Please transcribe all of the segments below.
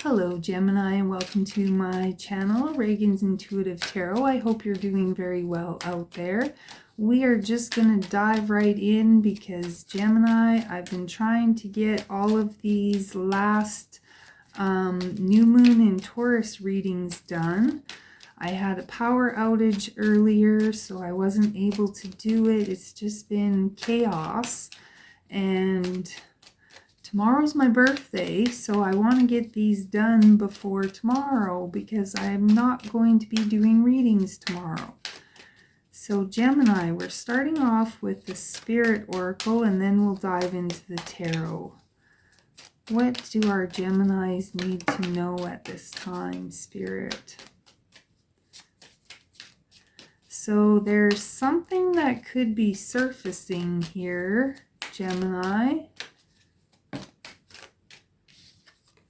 Hello Gemini, and welcome to my channel, Reagan's Intuitive Tarot. I hope you're doing very well out there. We are just going to dive right in because Gemini, I've been trying to get all of these last new moon and Taurus readings done. I had a power outage earlier, so I wasn't able to do it. It's just been chaos, and tomorrow's my birthday, so I want to get these done before tomorrow because I'm not going to be doing readings tomorrow. So Gemini, we're starting off with the Spirit Oracle and then we'll dive into the Tarot. What do our Geminis need to know at this time, Spirit? So there's something that could be surfacing here, Gemini.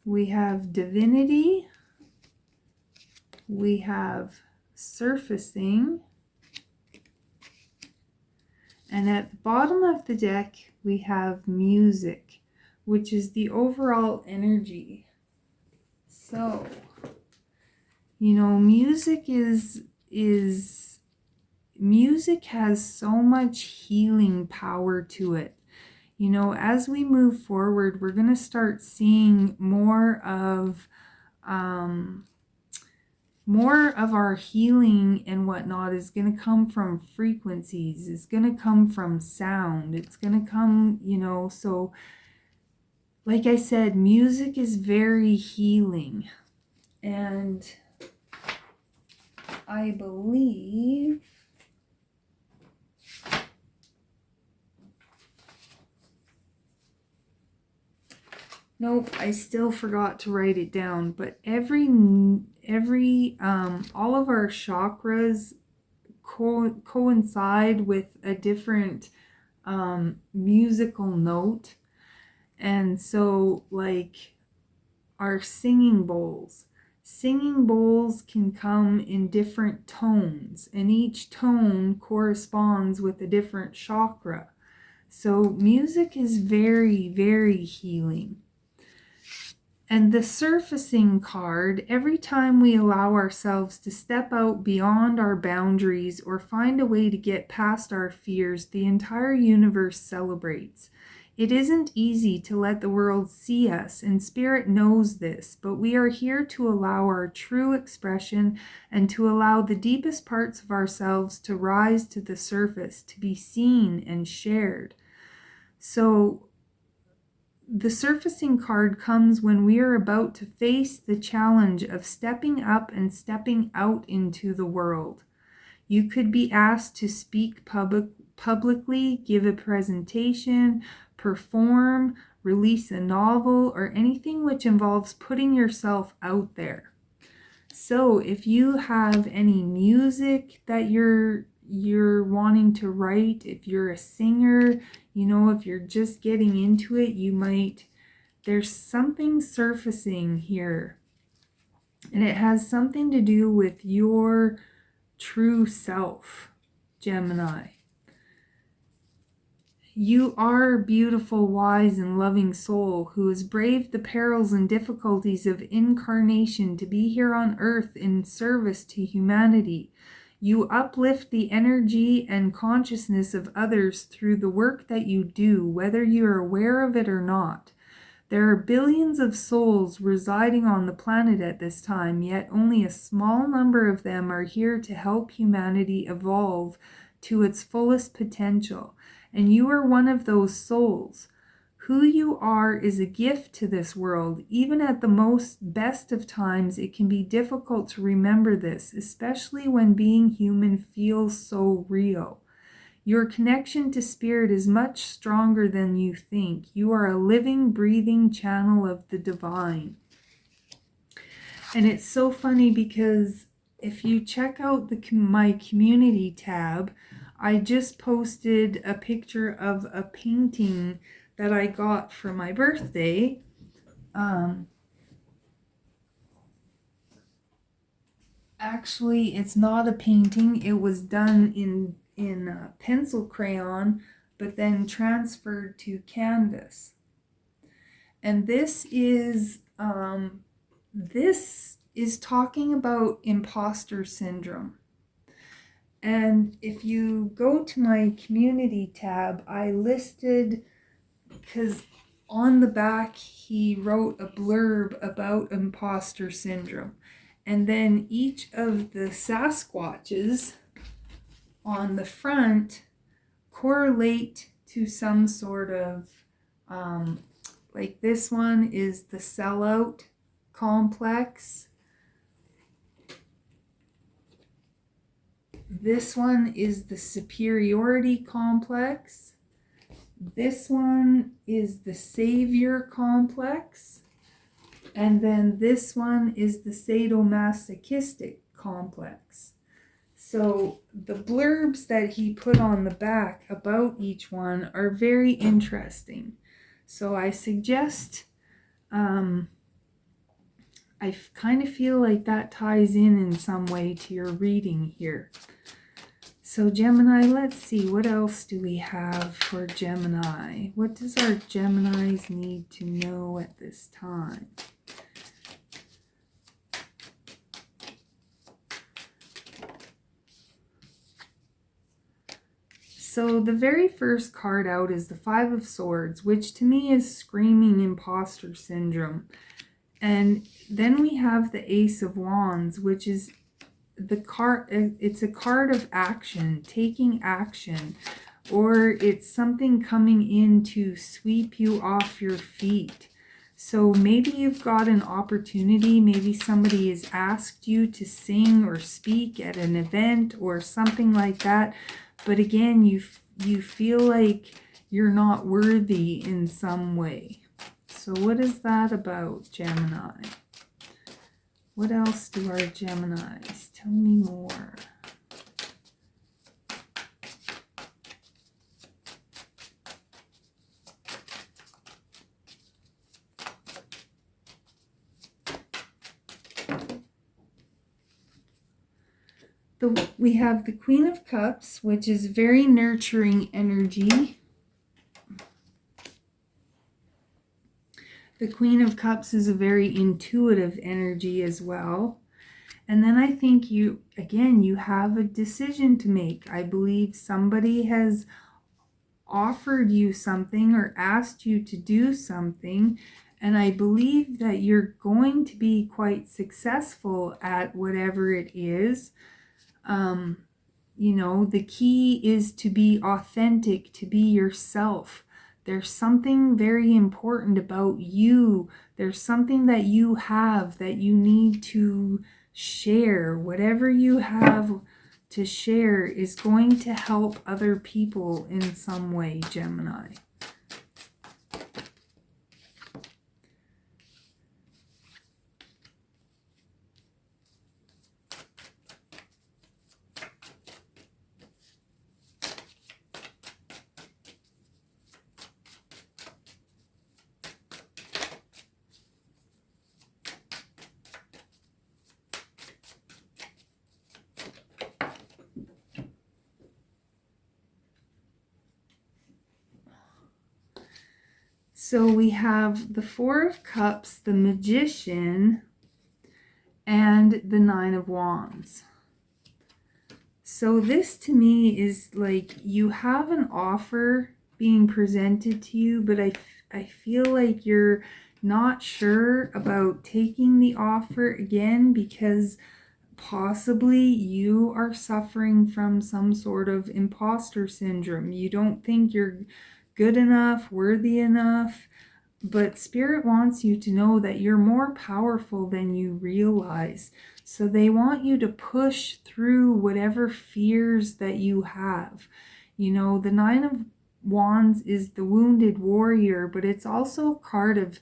We have divinity, we have surfacing, and at the bottom of the deck we have music, which is the overall energy. So, you know, music has so much healing power to it. You know, as we move forward, we're going to start seeing more of our healing and whatnot is going to come from frequencies. It's going to come from sound. It's going to come, you know, so like I said, music is very healing. And I believe... Nope, I still forgot to write it down, but all of our chakras coincide with a different musical note. And so, like our singing bowls can come in different tones, and each tone corresponds with a different chakra. So music is very, very healing. And the surfacing card, every time we allow ourselves to step out beyond our boundaries or find a way to get past our fears, the entire universe celebrates. It isn't easy to let the world see us, and Spirit knows this, but we are here to allow our true expression and to allow the deepest parts of ourselves to rise to the surface, to be seen and shared. So, the surfacing card comes when we are about to face the challenge of stepping up and stepping out into the world. You could be asked to speak publicly, give a presentation, perform, release a novel, or anything which involves putting yourself out there. So if you have any music that you're wanting to write, if you're a singer, you know, if you're just getting into it, there's something surfacing here. And it has something to do with your true self, Gemini. You are a beautiful, wise, and loving soul who has braved the perils and difficulties of incarnation to be here on earth in service to humanity. You uplift the energy and consciousness of others through the work that you do, whether you are aware of it or not. There are billions of souls residing on the planet at this time, yet only a small number of them are here to help humanity evolve to its fullest potential. And you are one of those souls. Who you are is a gift to this world. Even at the best of times, it can be difficult to remember this, especially when being human feels so real. Your connection to Spirit is much stronger than you think. You are a living, breathing channel of the divine. And it's so funny because if you check out my community tab, I just posted a picture of a painting that I got for my birthday. Actually, it's not a painting. It was done in pencil crayon, but then transferred to canvas. And this is this is talking about imposter syndrome. And if you go to my community tab, I listed, because on the back he wrote a blurb about imposter syndrome. And then each of the Sasquatches on the front correlate to some sort of, like this one is the sellout complex. This one is the superiority complex. This one is the savior complex. And then this one is the sadomasochistic complex. So the blurbs that he put on the back about each one are very interesting. So I suggest, I kind of feel like that ties in some way to your reading here. So Gemini, let's see, what else do we have for Gemini? What does our Geminis need to know at this time? So the very first card out is the Five of Swords, which to me is screaming imposter syndrome. And then we have the Ace of Wands, which is the card, it's a card of action, taking action, or it's something coming in to sweep you off your feet. So maybe you've got an opportunity, maybe somebody has asked you to sing or speak at an event or something like that. But again, you feel like you're not worthy in some way. So what is that about, Gemini? What else do our Geminis? Tell me more. We have the Queen of Cups, which is very nurturing energy. The Queen of Cups is a very intuitive energy as well. And then I think you have a decision to make. I believe somebody has offered you something or asked you to do something. And I believe that you're going to be quite successful at whatever it is. The key is to be authentic, to be yourself. There's something very important about you. There's something that you have that you need to share. Whatever you have to share is going to help other people in some way, Gemini. So we have the Four of Cups, the Magician, and the Nine of Wands. So this to me is like you have an offer being presented to you, but I feel like you're not sure about taking the offer again because possibly you are suffering from some sort of imposter syndrome. You don't think you're good enough, worthy enough, but Spirit wants you to know that you're more powerful than you realize. So they want you to push through whatever fears that you have. The Nine of Wands is the wounded warrior, but it's also a card of,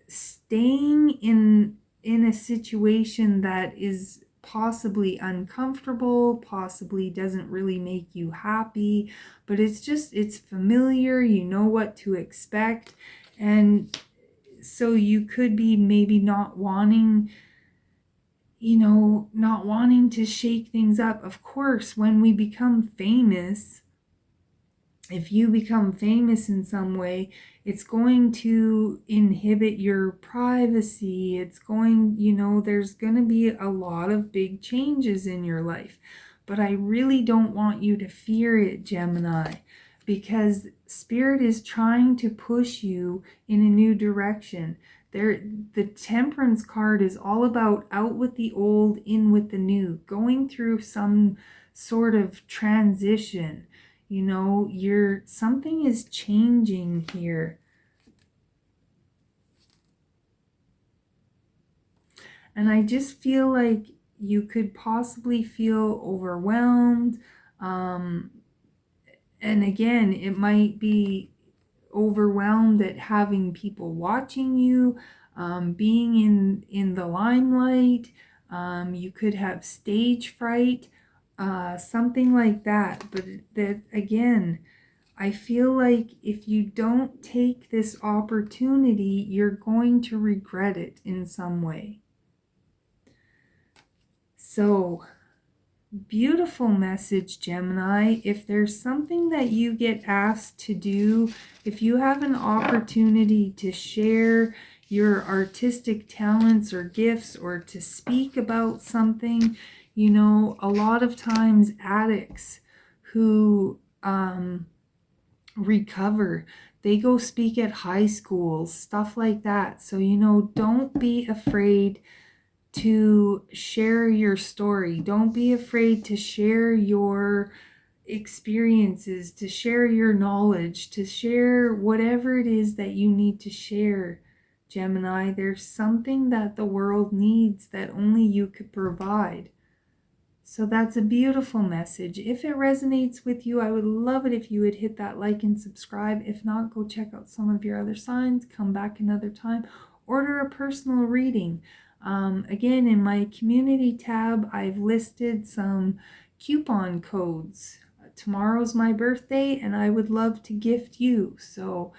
staying in a situation that is possibly uncomfortable, possibly doesn't really make you happy, but it's familiar, you know what to expect. And so you could be maybe not wanting to shake things up. Of course, when we become famous, if you become famous in some way, it's going to inhibit your privacy. It's going, there's going to be a lot of big changes in your life. But I really don't want you to fear it, Gemini, because Spirit is trying to push you in a new direction. The Temperance card is all about out with the old, in with the new, going through some sort of transition. Something is changing here. And I just feel like you could possibly feel overwhelmed. And again, it might be overwhelmed at having people watching you, being in the limelight. You could have stage fright, something like that. But that, again, I feel like if you don't take this opportunity, you're going to regret it in some way. So, beautiful message, Gemini. If there's something that you get asked to do, if you have an opportunity to share your artistic talents or gifts, or to speak about something, a lot of times addicts who recover, they go speak at high schools, stuff like that. So, don't be afraid to share your story. Don't be afraid to share your experiences, to share your knowledge, to share whatever it is that you need to share, Gemini. There's something that the world needs that only you could provide. So that's a beautiful message. If it resonates with you, I would love it if you would hit that like and subscribe. If not, go check out some of your other signs. Come back another time. Order a personal reading. Again, in my community tab, I've listed some coupon codes. Tomorrow's my birthday, and I would love to gift you. So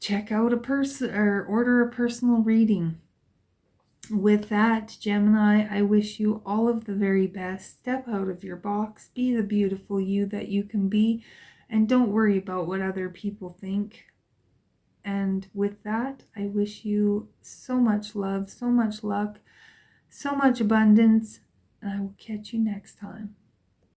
check out order a personal reading. With that, Gemini, I wish you all of the very best. Step out of your box, be the beautiful you that you can be, and don't worry about what other people think. And with that, I wish you so much love, so much luck, so much abundance, and I will catch you next time.